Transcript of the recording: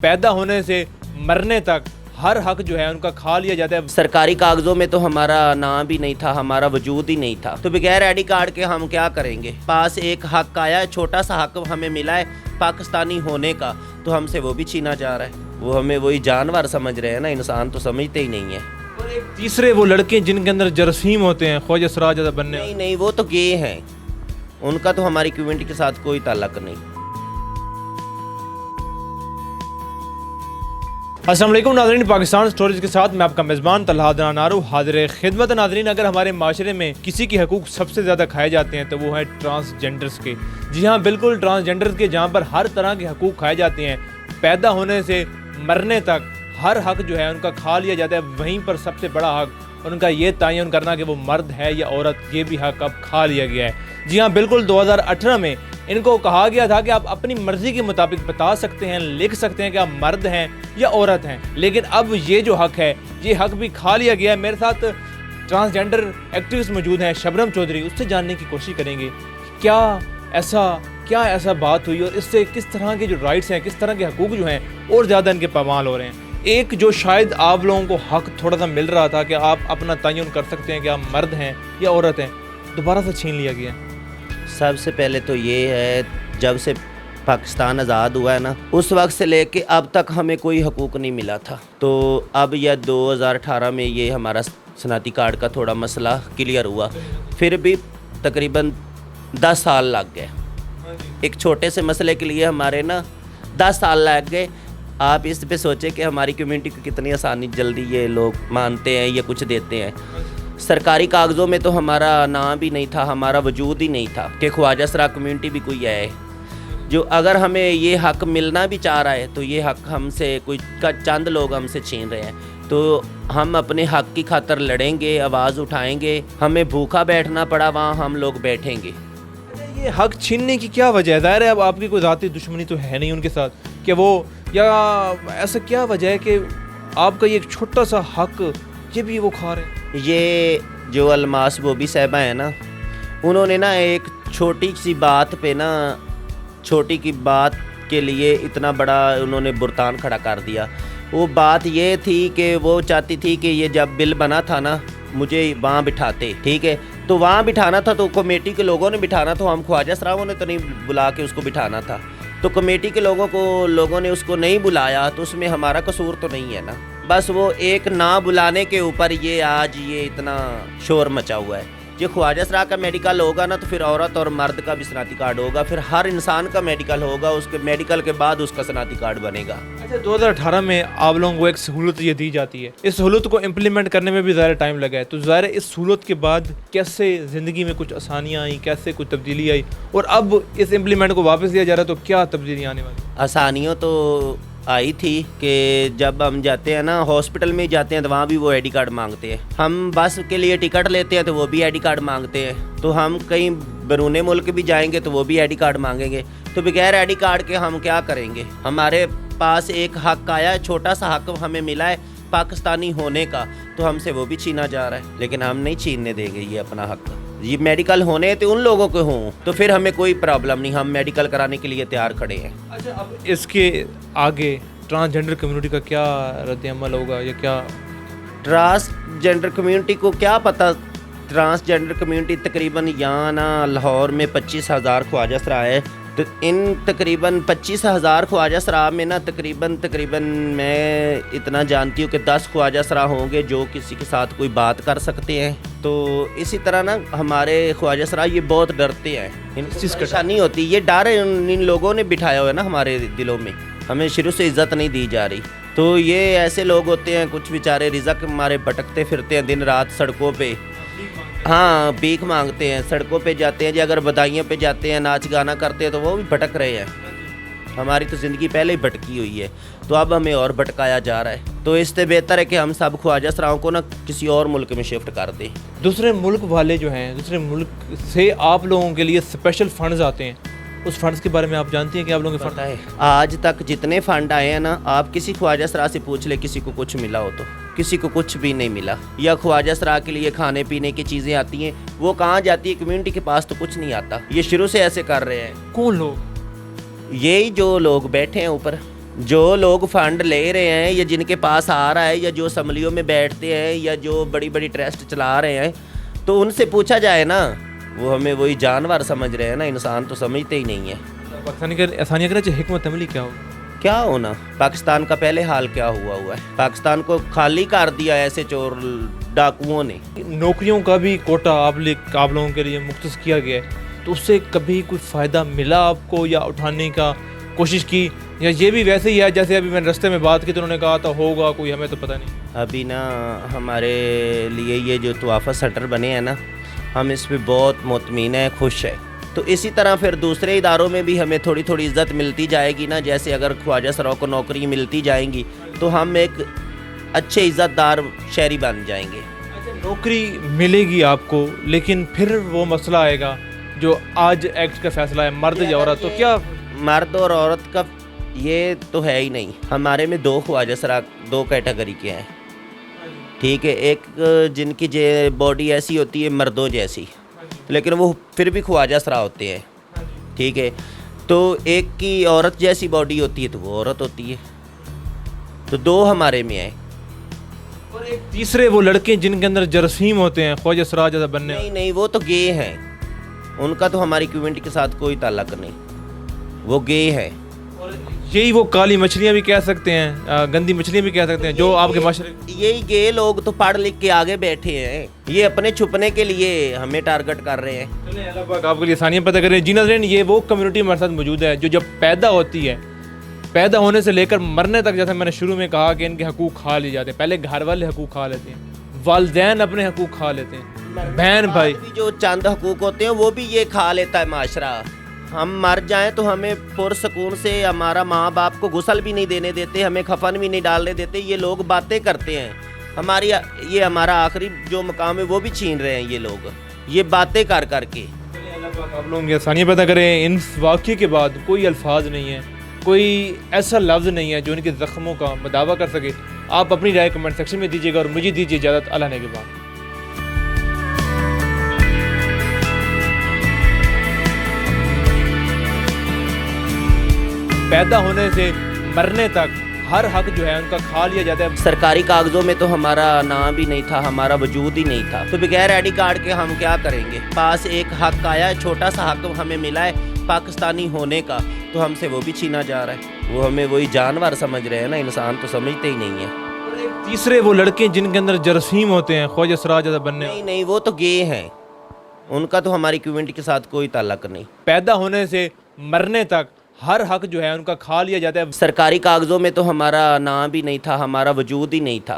पैदा होने से मरने तक हर हक जो है उनका खा लिया जाता है। सरकारी कागजों में तो हमारा नाम भी नहीं था, हमारा वजूद ही नहीं था, तो बगैर आईडी कार्ड के हम क्या करेंगे। पास एक हक आया है, छोटा सा हक हमें मिला है पाकिस्तानी होने का, तो हमसे वो भी छीना जा रहा है। वो हमें वही जानवर समझ रहे हैं ना, इंसान तो समझते ही नहीं है। और एक तीसरे वो लड़के जिनके अंदर जरासीम होते हैं, ख्वाजा सिराज बनने। नहीं नहीं, वो तो गे हैं, उनका तो हमारी कम्युनिटी के साथ कोई ताल्लुक नहीं। अस्सलाम वालेकुम नाज़रीन, पाकिस्तान स्टोरीज के साथ मैं आपका मेज़बान तलहा नारू हाजिर खिदमत। नाज़रीन, अगर हमारे माशरे में किसी के हकूक़ सबसे ज़्यादा खाए जाते हैं तो वो है ट्रांसजेंडर्स के। जी हाँ, बिल्कुल ट्रांसजेंडर्स के, जहाँ पर हर तरह के हकूक़ खाए जाते हैं। पैदा होने से मरने तक हर हक जो है उनका खा लिया जाता है। वहीं पर सबसे बड़ा हक उनका ये तयन करना कि वो मर्द है या औरत, ये भी हक अब खा लिया गया है। जी हाँ, बिल्कुल 2018 में इनको कहा गया था कि आप अपनी मर्ज़ी के मुताबिक बता सकते हैं, लिख सकते हैं कि आप मर्द हैं या औरत हैं, लेकिन अब ये जो हक है ये हक भी खा लिया गया है। मेरे साथ ट्रांसजेंडर एक्टिविस्ट मौजूद हैं, शबनम चौधरी, उससे जानने की कोशिश करेंगे क्या ऐसा बात हुई और इससे किस तरह के जो राइट्स हैं, किस तरह के हकूक़ जो हैं और ज़्यादा इनके पामाल हो रहे हैं। एक जो शायद आप लोगों को हक थोड़ा सा मिल रहा था कि आप अपना तयन कर सकते हैं कि आप मर्द हैं या औरत हैं, दोबारा से छीन लिया गया। सबसे पहले तो ये है, जब से पाकिस्तान आज़ाद हुआ है ना, उस वक्त से लेके अब तक हमें कोई हकूक़ नहीं मिला था। तो अब यह 2018 में ये हमारा सनाती कार्ड का थोड़ा मसला क्लियर हुआ, फिर भी तकरीबन 10 साल लग गए। एक छोटे से मसले के लिए हमारे ना 10 साल लग गए। आप इस पे सोचें कि हमारी कम्युनिटी को कितनी आसानी जल्दी ये लोग मानते हैं या कुछ देते हैं। सरकारी कागज़ों में तो हमारा नाम भी नहीं था, हमारा वजूद ही नहीं था कि ख्वाजा सरा कम्युनिटी भी कोई है जो अगर हमें ये हक मिलना भी चाह रहा है तो ये हक हमसे कोई चंद लोग हमसे छीन रहे हैं। तो हम अपने हक की खातर लड़ेंगे, आवाज़ उठाएंगे। हमें भूखा बैठना पड़ा, वहाँ हम लोग बैठेंगे। ये हक छीनने की क्या वजह है? ज़ाहिर है अब आपकी कोई ज़ाती दुश्मनी तो है नहीं उनके साथ कि वो, या ऐसा क्या वजह है कि आपका ये एक छोटा सा हक ये भी वो खा रहे हैं? ये जो अलमास बोबी साहिबा है ना, उन्होंने ना एक छोटी सी बात पे ना, छोटी की बात के लिए इतना बड़ा उन्होंने बुरतान खड़ा कर दिया। वो बात ये थी कि वो चाहती थी कि ये जब बिल बना था ना, मुझे वहाँ बिठाते, ठीक है, तो वहाँ बिठाना था तो कमेटी के लोगों ने बिठाना था, हम ख्वाजा सराओं ने तो नहीं बुला के उसको बिठाना था। तो कमेटी के लोगों ने उसको नहीं बुलाया, तो उसमें हमारा कसूर तो नहीं है ना। बस वो एक ना बुलाने के ऊपर ये आज ये इतना शोर मचा हुआ है। जो ख्वाजा सरा का मेडिकल होगा ना, तो फिर औरत और मर्द का भी सनाती कार्ड होगा, फिर हर इंसान का मेडिकल होगा, उसके मेडिकल के बाद उसका सनाती कार्ड बनेगा। अच्छा, 2018 में आप लोगों को एक सहूलत ये दी जाती है, इस सहूलत को इम्प्लीमेंट करने में भी ज़्यादा टाइम लगा है, तो ज़ाहिर है इस सहूलत के बाद कैसे ज़िंदगी में कुछ आसानियाँ आई, कैसे कुछ तब्दीली आई, और अब इस इम्प्लीमेंट को वापस दिया जा रहा है तो क्या तब्दीली आने वाली? आसानियों तो आई थी कि जब हम जाते हैं ना, हॉस्पिटल में जाते हैं तो वहाँ भी वो आईडी कार्ड मांगते हैं। हम बस के लिए टिकट लेते हैं तो वो भी आईडी कार्ड मांगते हैं। तो हम कहीं बैरून मुल्क भी जाएंगे तो वो भी आईडी कार्ड मांगेंगे। तो बगैर आईडी कार्ड के हम क्या करेंगे। हमारे पास एक हक आया है, छोटा सा हक हमें मिला है पाकिस्तानी होने का, तो हमसे वो भी छीना जा रहा है, लेकिन हम नहीं छीनने देंगे ये अपना हक। ये मेडिकल होने तो उन लोगों के हों तो फिर हमें कोई प्रॉब्लम नहीं, हम मेडिकल कराने के लिए तैयार खड़े हैं। अच्छा, अब इसके आगे ट्रांसजेंडर कम्युनिटी का क्या रद्द-ए-अमल होगा या क्या? ट्रांसजेंडर कम्युनिटी को क्या पता। ट्रांसजेंडर कम्युनिटी तकरीबन यहाँ ना लाहौर में 25,000 ख्वाजा सरा है, तो इन तकरीबन 25,000 ख्वाजा सरा में ना तकरीबन मैं इतना जानती हूँ कि 10 ख्वाजा सरा होंगे जो किसी के साथ कोई बात कर सकते हैं। तो इसी तरह ना हमारे ख्वाजा सरा ये बहुत डरते हैं, इनको परेशानी होती है। ये डर इन लोगों ने बिठाया हुआ है ना हमारे दिलों में, हमें शुरू से इज़्ज़त नहीं दी जा रही। तो ये ऐसे लोग होते हैं, कुछ बेचारे रिज़्क़ हमारे भटकते फिरते हैं दिन रात सड़कों पे, हाँ भीख मांगते हैं, सड़कों पे जाते हैं जी, अगर बधाइयों पे जाते हैं, नाच गाना करते हैं तो वो भी भटक रहे हैं। हमारी तो ज़िंदगी पहले ही भटकी हुई है, तो अब हमें और भटकाया जा रहा है। तो इससे बेहतर है कि हम सब ख्वाजा सराओं को ना किसी और मुल्क में शिफ्ट कर दें। दूसरे मुल्क वाले जो हैं, दूसरे मुल्क से आप लोगों के लिए स्पेशल फंड्स आते हैं, उस फंड्स के बारे में आप जानती हैं कि आप लोगों के फंड है? आज तक जितने फंड आए हैं ना, आप किसी ख्वाजा सरा से पूछ ले, किसी को कुछ मिला हो तो, किसी को कुछ भी नहीं मिला। या ख्वाजा सरा के लिए खाने पीने की चीज़ें आती हैं, वो कहाँ जाती है? कम्युनिटी के पास तो कुछ नहीं आता। ये शुरू से ऐसे कर रहे हैं। कौन लोग? यही जो लोग बैठे हैं ऊपर, جو لوگ فنڈ لے رہے ہیں یا جن کے پاس آ رہا ہے یا جو اسمبلیوں میں بیٹھتے ہیں یا جو بڑی بڑی ٹرسٹ چلا رہے ہیں تو ان سے پوچھا جائے نا، وہ ہمیں وہی جانور سمجھ رہے ہیں نا، انسان تو سمجھتے ہی نہیں ہیں۔ آسانی کرے حکمت عملی کیا ہو؟ کیا ہونا، پاکستان کا پہلے حال کیا ہوا ہے، پاکستان کو خالی کر دیا ایسے چور ڈاکوؤں نے۔ نوکریوں کا بھی کوٹا آپ لوگوں کے لیے مختص کیا گیا ہے، تو اس سے کبھی کوئی فائدہ ملا آپ کو یا اٹھانے کا کوشش کی، یا یہ بھی ویسے ہی ہے جیسے ابھی میں نے رستے میں بات کی تو انہوں نے کہا تھا ہوگا کوئی، ہمیں تو پتہ نہیں؟ ابھی نا ہمارے لیے یہ جو توافع سٹر بنے ہیں نا، ہم اس پہ بہت مطمئن ہیں، خوش ہیں۔ تو اسی طرح پھر دوسرے اداروں میں بھی ہمیں تھوڑی تھوڑی عزت ملتی جائے گی نا، جیسے اگر خواجہ سراؤ کو نوکری ملتی جائیں گی تو ہم ایک اچھے عزت دار شہری بن جائیں گے۔ نوکری ملے گی آپ کو، لیکن پھر وہ مسئلہ آئے گا جو آج ایکٹ کا فیصلہ ہے، مرد یا عورت، تو کیا مرد اور عورت کا یہ تو ہے ہی نہیں، ہمارے میں دو خواجہ سرا دو کیٹیگری کے ہیں، ٹھیک ہے، ایک جن کی باڈی ایسی ہوتی ہے مردوں جیسی، لیکن وہ پھر بھی خواجہ سرا ہوتے ہیں، ٹھیک ہے، تو ایک کی عورت جیسی باڈی ہوتی ہے تو وہ عورت ہوتی ہے، تو دو ہمارے میں ہیں۔ اور ایک تیسرے وہ لڑکے جن کے اندر جراثیم ہوتے ہیں خواجہ سرا جیسا بننے، نہیں وہ تو گے ہیں، ان کا تو ہماری کمیونٹی کے ساتھ کوئی تعلق نہیں، وہ گے ہیں۔ یہی وہ کالی مچھلیاں بھی کہہ سکتے ہیں، گندی مچھلیاں بھی کہہ سکتے ہیں، جو آپ کے معاشرے، یہی گے لوگ تو پڑھ لکھ کے آگے بیٹھے ہیں، یہ اپنے چھپنے کے لیے ہمیں ٹارگٹ کر رہے ہیں۔ چلیں اللہ پاک آپ کے لیے آسانیاں پیدا کریں۔ جی ناظرین، یہ وہ کمیونٹی ہمارے ساتھ موجود ہے جو جب پیدا ہوتی ہے، پیدا ہونے سے لے کر مرنے تک، جیسے میں نے شروع میں کہا کہ ان کے حقوق کھا لیے جاتے ہیں، پہلے گھر والے حقوق کھا لیتے ہیں، والدین اپنے حقوق کھا لیتے ہیں، بہن بھائی بھی جو چند حقوق ہوتے ہیں وہ بھی یہ کھا لیتا ہے معاشرہ۔ ہم مر جائیں تو ہمیں پرسکون سے ہمارا ماں باپ کو غسل بھی نہیں دینے دیتے، ہمیں کفن بھی نہیں ڈالنے دیتے، یہ لوگ باتیں کرتے ہیں، یہ ہمارا آخری جو مقام ہے وہ بھی چھین رہے ہیں یہ لوگ، یہ باتیں کر کر کے۔ اللہ پاک آپ لوگوں کی آسانیاں پیدا کریں۔ ان واقعے کے بعد کوئی الفاظ نہیں ہے، کوئی ایسا لفظ نہیں ہے جو ان کے زخموں کا مداوع کر سکے۔ آپ اپنی رائے کمنٹ سیکشن میں دیجیے گا، اور مجھے دیجیے اجازت، اللہ نے کے بعد۔ پیدا ہونے سے مرنے تک ہر حق جو ہے ان کا کھا لیا جاتا ہے۔ سرکاری کاغذوں میں تو ہمارا نام بھی نہیں تھا، ہمارا وجود ہی نہیں تھا، تو بغیر آئی ڈی کارڈ کے ہم کیا کریں گے؟ پاس ایک حق آیا ہے، چھوٹا سا حق ہمیں ملا ہے پاکستانی ہونے کا، تو ہم سے وہ بھی چھینا جا رہا ہے، وہ ہمیں وہی جانور سمجھ رہے ہیں نا، انسان تو سمجھتے ہی نہیں ہیں۔ اور ایک تیسرے وہ لڑکے جن کے اندر جراثیم ہوتے ہیں خواجہ سرا جیسا بننے، نہیں وہ تو گے ہیں، ان کا تو ہماری کمیونٹی کے ساتھ کوئی تعلق نہیں۔ پیدا ہونے سے مرنے تک ہر حق جو ہے ان کا کھا لیا جاتا ہے۔ سرکاری کاغذوں میں تو ہمارا نام بھی نہیں تھا، ہمارا وجود ہی نہیں تھا۔